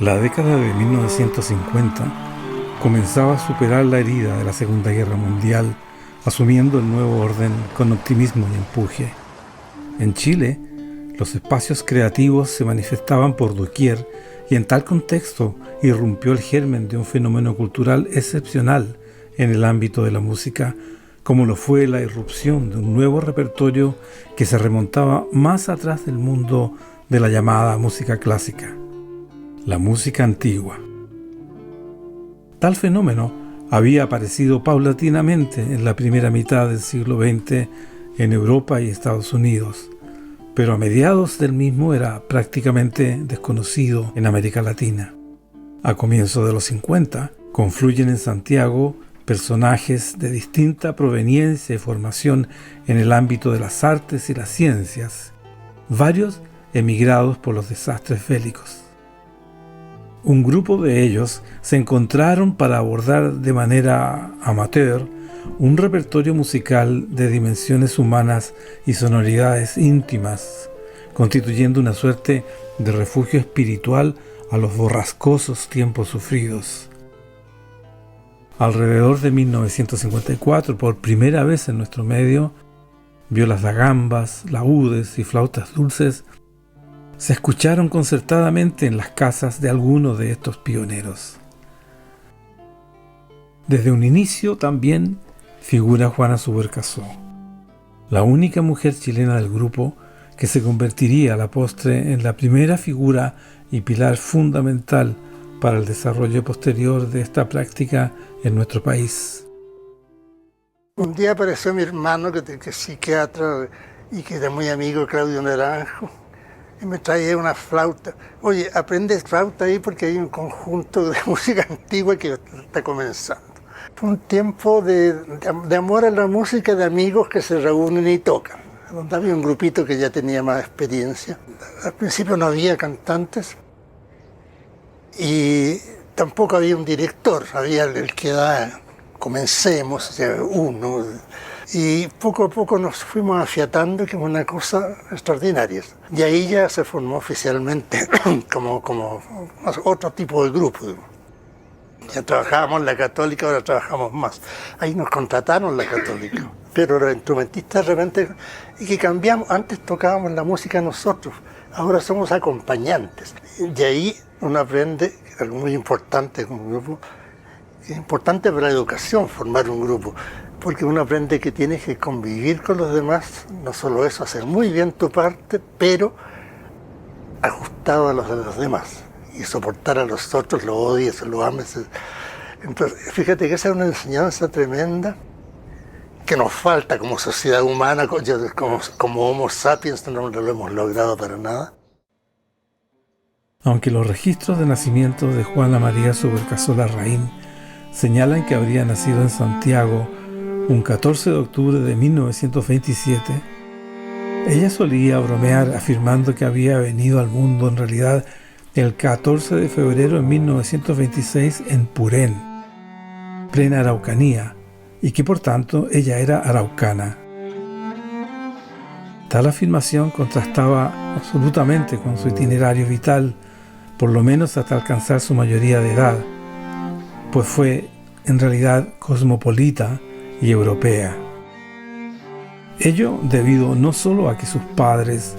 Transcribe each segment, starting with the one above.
La década de 1950 comenzaba a superar la herida de la Segunda Guerra Mundial, asumiendo el nuevo orden con optimismo y empuje. En Chile, los espacios creativos se manifestaban por doquier y en tal contexto irrumpió el germen de un fenómeno cultural excepcional en el ámbito de la música, como lo fue la irrupción de un nuevo repertorio que se remontaba más atrás del mundo de la llamada música clásica, la música antigua. Tal fenómeno había aparecido paulatinamente en la primera mitad del siglo XX en Europa y Estados Unidos, pero a mediados del mismo era prácticamente desconocido en América Latina. A comienzos de los 50, confluyen en Santiago personajes de distinta proveniencia y formación en el ámbito de las artes y las ciencias, varios emigrados por los desastres bélicos. Un grupo de ellos se encontraron para abordar de manera amateur un repertorio musical de dimensiones humanas y sonoridades íntimas, constituyendo una suerte de refugio espiritual a los borrascosos tiempos sufridos. Alrededor de 1954, por primera vez en nuestro medio, violas da gambas, laúdes y flautas dulces se escucharon concertadamente en las casas de algunos de estos pioneros. Desde un inicio también figura Juana Subercaseaux, la única mujer chilena del grupo que se convertiría a la postre en la primera figura y pilar fundamental para el desarrollo posterior de esta práctica en nuestro país. Un día apareció mi hermano, que es psiquiatra y que era muy amigo de Claudio Naranjo, y me traía una flauta. Oye, aprendes flauta ahí porque hay un conjunto de música antigua que está comenzando. Fue un tiempo de amor a la música, de amigos que se reúnen y tocan, donde había un grupito que ya tenía más experiencia. Al principio no había cantantes y tampoco había un director, había el que da, comencemos, o sea, uno. Y poco a poco nos fuimos afiatando, que es una cosa extraordinaria. Y ahí ya se formó oficialmente como otro tipo de grupo. Ya trabajábamos en la Católica, ahora trabajamos más. Ahí nos contrataron la Católica. Pero los instrumentistas de repente, y que cambiamos, antes tocábamos la música nosotros, ahora somos acompañantes. Y ahí uno aprende algo muy importante como grupo. Es importante para la educación formar un grupo, porque uno aprende que tienes que convivir con los demás, no solo eso, hacer muy bien tu parte, pero ajustado a los de los demás, y soportar a los otros, lo odies, lo ames. Entonces, fíjate que esa es una enseñanza tremenda que nos falta como sociedad humana, como Homo sapiens, no lo hemos logrado para nada. Aunque los registros de nacimiento de Juana María Subercaseaux Larraín señalan que habría nacido en Santiago un 14 de octubre de 1927, ella solía bromear afirmando que había venido al mundo en realidad el 14 de febrero de 1926 en Purén, plena Araucanía, y que por tanto ella era araucana. Tal afirmación contrastaba absolutamente con su itinerario vital, por lo menos hasta alcanzar su mayoría de edad, pues fue en realidad cosmopolita y europea. Ello debido no solo a que sus padres,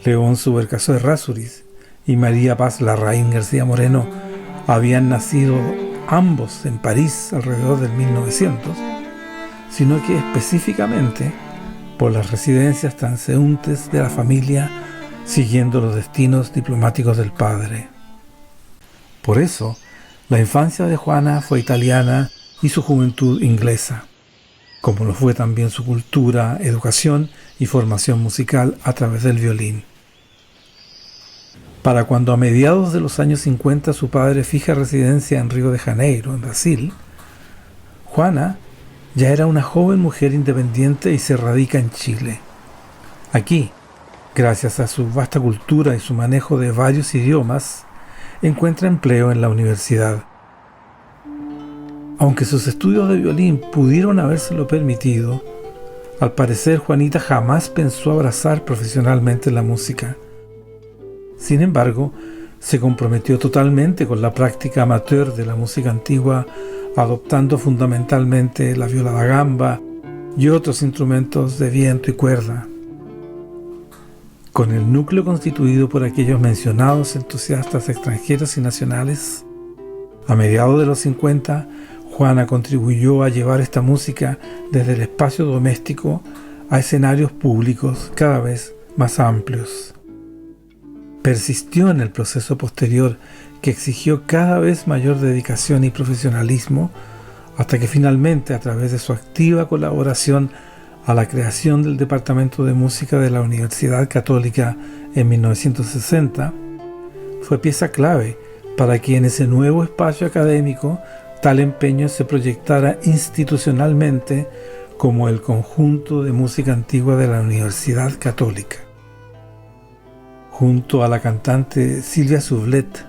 León Subercaseaux Errázuriz y María Paz Larraín García Moreno, habían nacido ambos en París alrededor del 1900, sino que específicamente por las residencias transeúntes de la familia siguiendo los destinos diplomáticos del padre. Por eso, la infancia de Juana fue italiana y su juventud inglesa, como lo fue también su cultura, educación y formación musical a través del violín. Para cuando a mediados de los años 50 su padre fija residencia en Río de Janeiro, en Brasil, Juana ya era una joven mujer independiente y se radica en Chile. Aquí, gracias a su vasta cultura y su manejo de varios idiomas, encuentra empleo en la universidad. Aunque sus estudios de violín pudieron habérselo permitido, al parecer Juanita jamás pensó abrazar profesionalmente la música. Sin embargo, se comprometió totalmente con la práctica amateur de la música antigua, adoptando fundamentalmente la viola da gamba y otros instrumentos de viento y cuerda. Con el núcleo constituido por aquellos mencionados entusiastas extranjeros y nacionales, a mediados de los 50, Juana contribuyó a llevar esta música desde el espacio doméstico a escenarios públicos cada vez más amplios. Persistió en el proceso posterior que exigió cada vez mayor dedicación y profesionalismo, hasta que finalmente, a través de su activa colaboración a la creación del Departamento de Música de la Universidad Católica en 1960, fue pieza clave para que en ese nuevo espacio académico tal empeño se proyectara institucionalmente como el Conjunto de Música Antigua de la Universidad Católica. Junto a la cantante Silvia Sublet,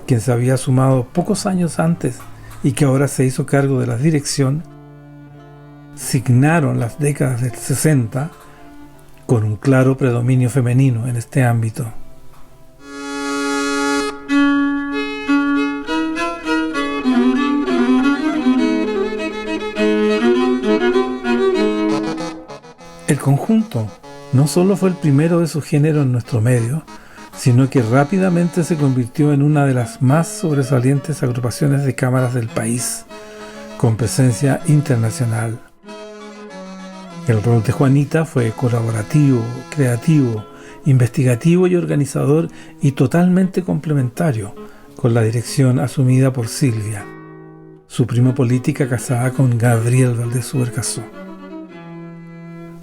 quien se había sumado pocos años antes y que ahora se hizo cargo de la dirección, signaron las décadas del 60 con un claro predominio femenino en este ámbito. El conjunto no solo fue el primero de su género en nuestro medio, sino que rápidamente se convirtió en una de las más sobresalientes agrupaciones de cámaras del país, con presencia internacional. El rol de Juanita fue colaborativo, creativo, investigativo y organizador, y totalmente complementario con la dirección asumida por Silvia, su prima política casada con Gabriel Valdés Subercaseaux.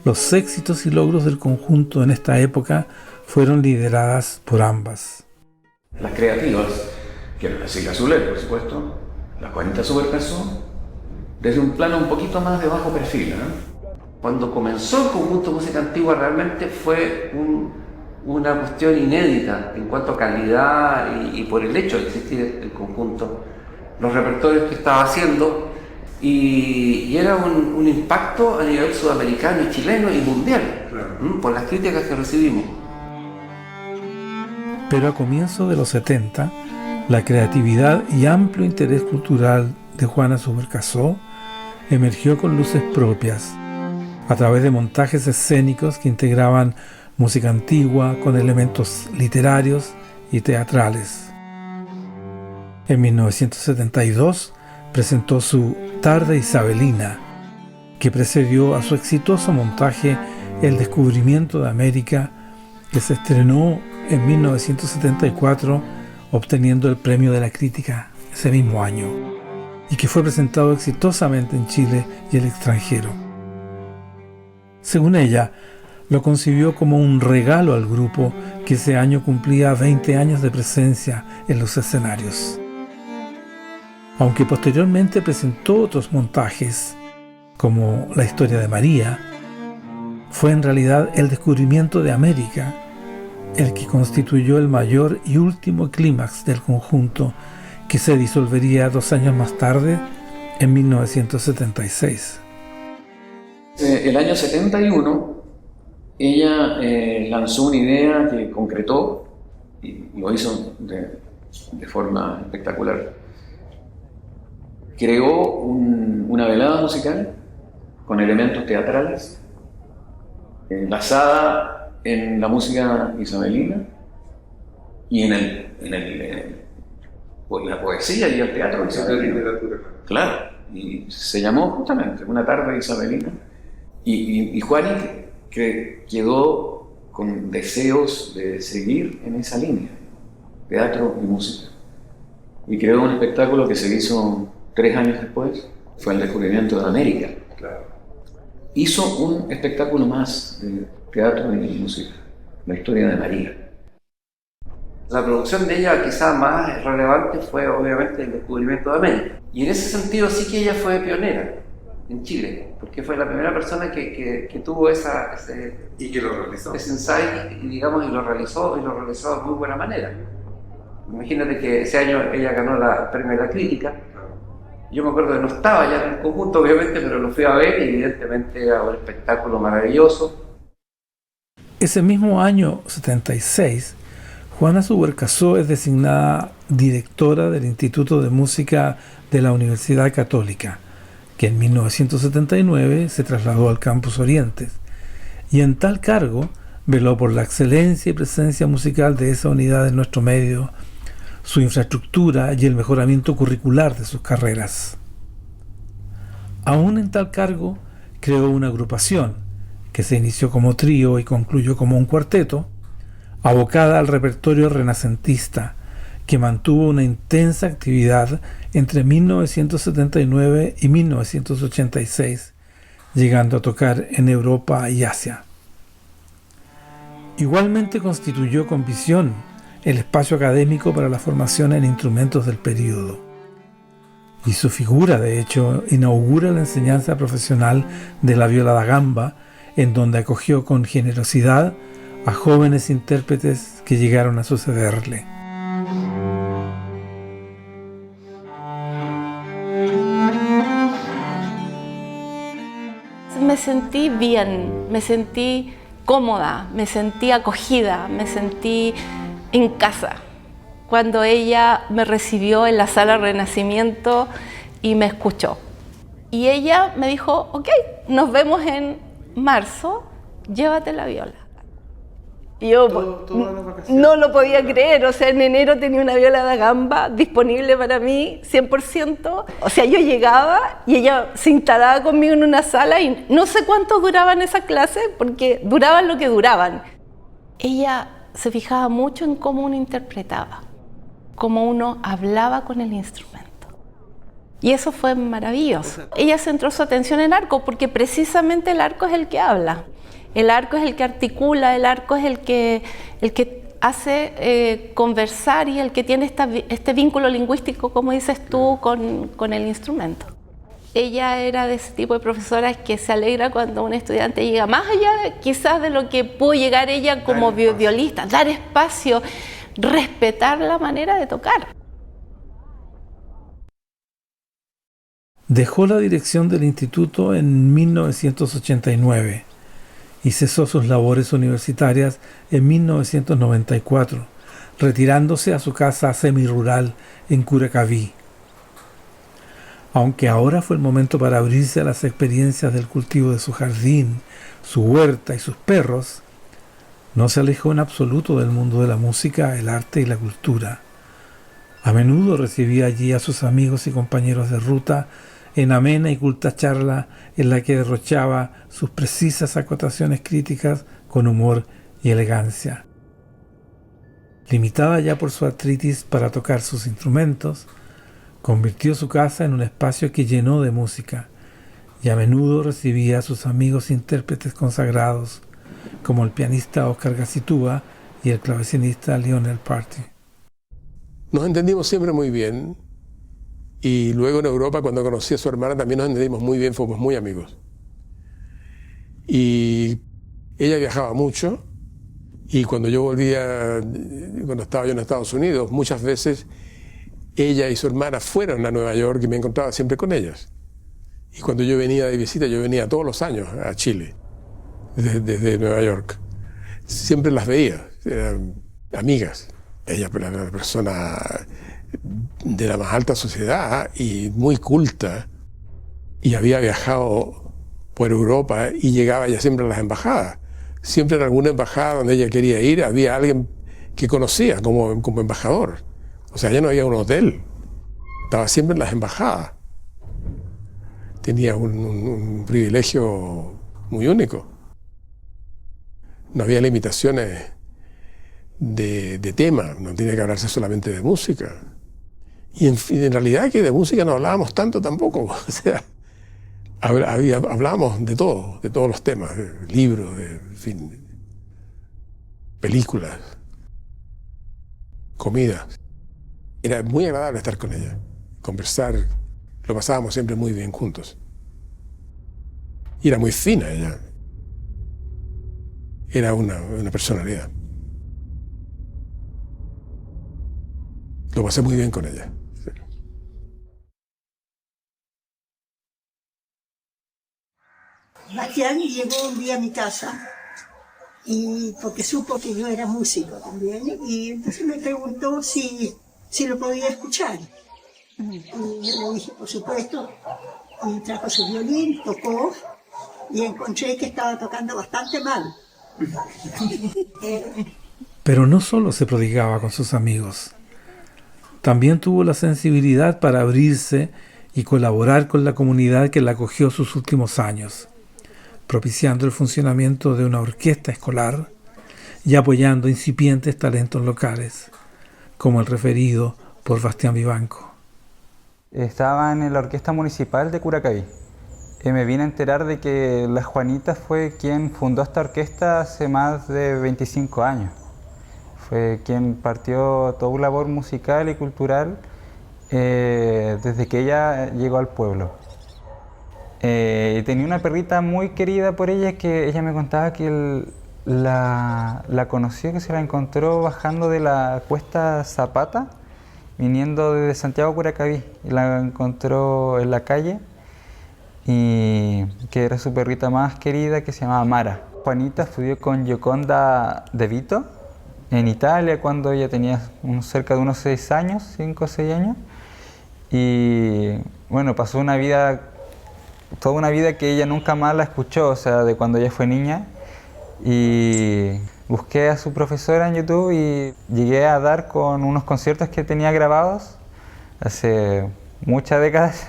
Los éxitos y logros del conjunto en esta época fueron lideradas por ambas. Las creativas, que era la Silvia Sublet, por supuesto, la Juanita Subercaseaux, desde un plano un poquito más de bajo perfil, Cuando comenzó el conjunto de música antigua realmente fue una cuestión inédita en cuanto a calidad y por el hecho de existir el conjunto, los repertorios que estaba haciendo, y era un impacto a nivel sudamericano y chileno y mundial, claro, por las críticas que recibimos. Pero a comienzos de los 70, la creatividad y amplio interés cultural de Juana Subercaseaux emergió con luces propias, a través de montajes escénicos que integraban música antigua con elementos literarios y teatrales. En 1972 presentó su Tarde Isabelina, que precedió a su exitoso montaje El Descubrimiento de América, que se estrenó en 1974, obteniendo el premio de la crítica ese mismo año, y que fue presentado exitosamente en Chile y el extranjero. Según ella, lo concibió como un regalo al grupo que ese año cumplía 20 años de presencia en los escenarios. Aunque posteriormente presentó otros montajes, como La Historia de María, fue en realidad El Descubrimiento de América el que constituyó el mayor y último clímax del conjunto, que se disolvería 2 años más tarde, en 1976. El año 71, ella lanzó una idea que concretó, y lo hizo de forma espectacular. Creó una velada musical con elementos teatrales, basada en la música isabelina y en la poesía y el teatro isabelino. Claro, y se llamó justamente Una Tarde Isabelina. Y Juani que quedó con deseos de seguir en esa línea, teatro y música. Y creó un espectáculo que se hizo 3 años después, fue El Descubrimiento de América. Claro. Hizo un espectáculo más de teatro y música, La Historia de María. La producción de ella quizás más relevante fue obviamente El Descubrimiento de América. Y en ese sentido sí que ella fue pionera en Chile, porque fue la primera persona que tuvo ese insight y lo realizó de muy buena manera. Imagínate que ese año ella ganó el premio de la crítica. Yo me acuerdo que no estaba ya en el conjunto, obviamente, pero lo fui a ver y evidentemente era un espectáculo maravilloso. Ese mismo año 76, Juana Subercaseaux es designada directora del Instituto de Música de la Universidad Católica, que en 1979 se trasladó al Campus Orientes, y en tal cargo veló por la excelencia y presencia musical de esa unidad en nuestro medio, su infraestructura y el mejoramiento curricular de sus carreras. Aún en tal cargo, creó una agrupación que se inició como trío y concluyó como un cuarteto, abocada al repertorio renacentista, que mantuvo una intensa actividad entre 1979 y 1986, llegando a tocar en Europa y Asia. Igualmente constituyó con visión el espacio académico para la formación en instrumentos del período. Y su figura, de hecho, inaugura la enseñanza profesional de la viola da gamba, en donde acogió con generosidad a jóvenes intérpretes que llegaron a sucederle. Me sentí bien, me sentí cómoda, me sentí acogida, me sentí en casa. Cuando ella me recibió en la sala Renacimiento y me escuchó. Y ella me dijo, ok, nos vemos en marzo, llévate la viola. Y yo no lo podía creer, o sea, en enero tenía una viola da gamba disponible para mí 100%. O sea, yo llegaba y ella se instalaba conmigo en una sala y no sé cuánto duraban esas clases, porque duraban lo que duraban. Ella se fijaba mucho en cómo uno interpretaba, cómo uno hablaba con el instrumento. Y eso fue maravilloso. Ella centró su atención en el arco, porque precisamente el arco es el que habla. El arco es el que articula, el arco es el que hace conversar y el que tiene este vínculo lingüístico, como dices tú, con el instrumento. Ella era de ese tipo de profesoras que se alegra cuando un estudiante llega más allá quizás de lo que pudo llegar ella como violista, dar espacio, respetar la manera de tocar. Dejó la dirección del instituto en 1989 y cesó sus labores universitarias en 1994, retirándose a su casa semirural en Curacaví. Aunque ahora fue el momento para abrirse a las experiencias del cultivo de su jardín, su huerta y sus perros, no se alejó en absoluto del mundo de la música, el arte y la cultura. A menudo recibía allí a sus amigos y compañeros de ruta en amena y culta charla en la que derrochaba sus precisas acotaciones críticas con humor y elegancia. Limitada ya por su artritis para tocar sus instrumentos, convirtió su casa en un espacio que llenó de música y a menudo recibía a sus amigos intérpretes consagrados, como el pianista Oscar Gacitúa y el clavecinista Lionel Party. Nos entendimos siempre muy bien. Y luego en Europa, cuando conocí a su hermana, también nos entendimos muy bien, fuimos muy amigos. Y ella viajaba mucho, y cuando yo volvía, cuando estaba yo en Estados Unidos, muchas veces ella y su hermana fueron a Nueva York y me encontraba siempre con ellas. Y cuando yo venía de visita, yo venía todos los años a Chile, desde Nueva York. Siempre las veía, eran amigas. Ella era una persona de la más alta sociedad y muy culta, y había viajado por Europa y llegaba ya siempre a las embajadas. Siempre en alguna embajada donde ella quería ir había alguien que conocía como embajador. O sea, ya no había un hotel, estaba siempre en las embajadas. Tenía un privilegio muy único. No había limitaciones de tema, no tenía que hablarse solamente de música. Y en realidad que de música no hablábamos tanto tampoco. O sea, hablábamos de todo, de todos los temas, de libros, en fin, películas, comidas. Era muy agradable estar con ella, conversar, lo pasábamos siempre muy bien juntos. Y era muy fina ella. Era una personalidad. Lo pasé muy bien con ella. Sí. Bastián llegó un día a mi casa y porque supo que yo era músico también, y entonces me preguntó si lo podía escuchar. Y yo le dije, por supuesto, y trajo su violín, tocó, y encontré que estaba tocando bastante mal. Pero no solo se prodigaba con sus amigos, también tuvo la sensibilidad para abrirse y colaborar con la comunidad que la acogió sus últimos años, propiciando el funcionamiento de una orquesta escolar y apoyando incipientes talentos locales, como el referido por Bastián Vivanco. Estaba en la orquesta municipal de Curacaví. Me vine a enterar de que la Juanita fue quien fundó esta orquesta hace más de 25 años. Fue quien partió toda una labor musical y cultural desde que ella llegó al pueblo. Tenía una perrita muy querida por ella, que ella me contaba que la conoció, que se la encontró bajando de la cuesta Zapata, viniendo desde Santiago a Curacaví, y la encontró en la calle, y que era su perrita más querida, que se llamaba Mara. Juanita estudió con Gioconda De Vito en Italia cuando ella tenía cerca de unos 6 años, 5 o 6 años, y bueno, pasó toda una vida que ella nunca más la escuchó, o sea, de cuando ella fue niña, y busqué a su profesora en YouTube y llegué a dar con unos conciertos que tenía grabados hace muchas décadas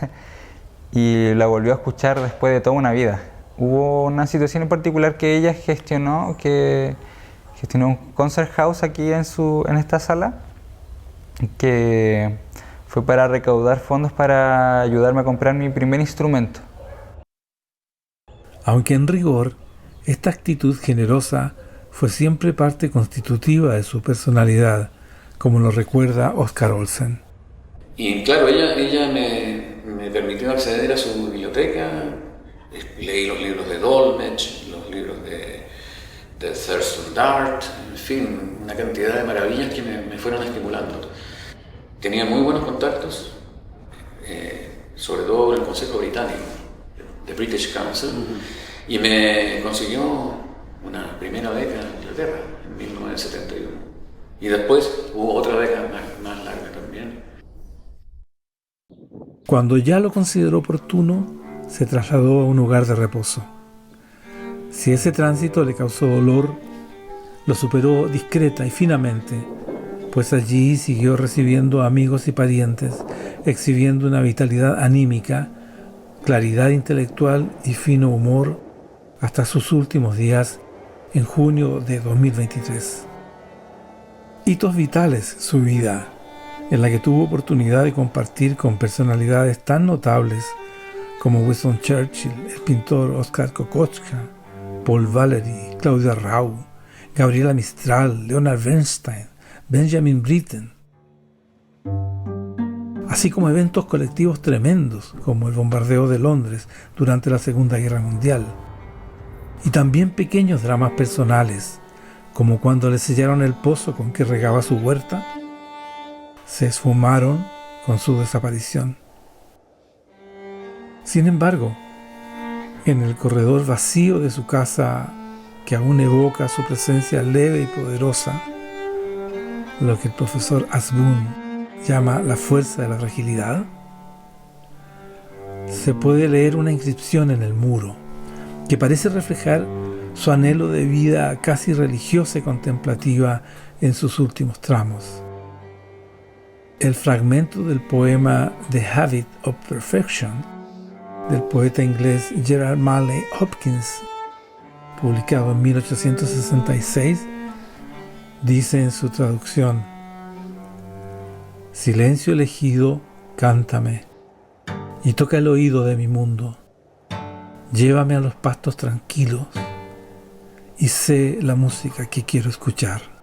y la volvió a escuchar después de toda una vida. Hubo una situación en particular que ella gestionó un concert house aquí en esta sala, que fue para recaudar fondos para ayudarme a comprar mi primer instrumento. Aunque en rigor, esta actitud generosa fue siempre parte constitutiva de su personalidad, como lo recuerda Oscar Olsen. Y claro, ella me permitió acceder a su biblioteca, leí los libros de Dolmetsch, los libros de Thurston Dart, en fin, una cantidad de maravillas que me fueron estimulando. Tenía muy buenos contactos, sobre todo con el Consejo Británico, The British Council, y me consiguió una primera beca en Inglaterra en 1971. Y después hubo otra beca más larga también. Cuando ya lo consideró oportuno, se trasladó a un hogar de reposo. Si ese tránsito le causó dolor, lo superó discreta y finamente, pues allí siguió recibiendo amigos y parientes, exhibiendo una vitalidad anímica, claridad intelectual y fino humor hasta sus últimos días en junio de 2023. Hitos vitales su vida, en la que tuvo oportunidad de compartir con personalidades tan notables como Winston Churchill, el pintor Oskar Kokoschka, Paul Valéry, Claudia Rau, Gabriela Mistral, Leonard Bernstein, Benjamin Britten, así como eventos colectivos tremendos como el bombardeo de Londres durante la Segunda Guerra Mundial, y también pequeños dramas personales, como cuando le sellaron el pozo con que regaba su huerta, se esfumaron con su desaparición. Sin embargo, en el corredor vacío de su casa, que aún evoca su presencia leve y poderosa, lo que el profesor Asbun llama la fuerza de la fragilidad, se puede leer una inscripción en el muro que parece reflejar su anhelo de vida casi religiosa y contemplativa en sus últimos tramos. El fragmento del poema The Habit of Perfection del poeta inglés Gerard Manley Hopkins, publicado en 1866, dice en su traducción: silencio elegido, cántame, y toca el oído de mi mundo. Llévame a los pastos tranquilos y sé la música que quiero escuchar.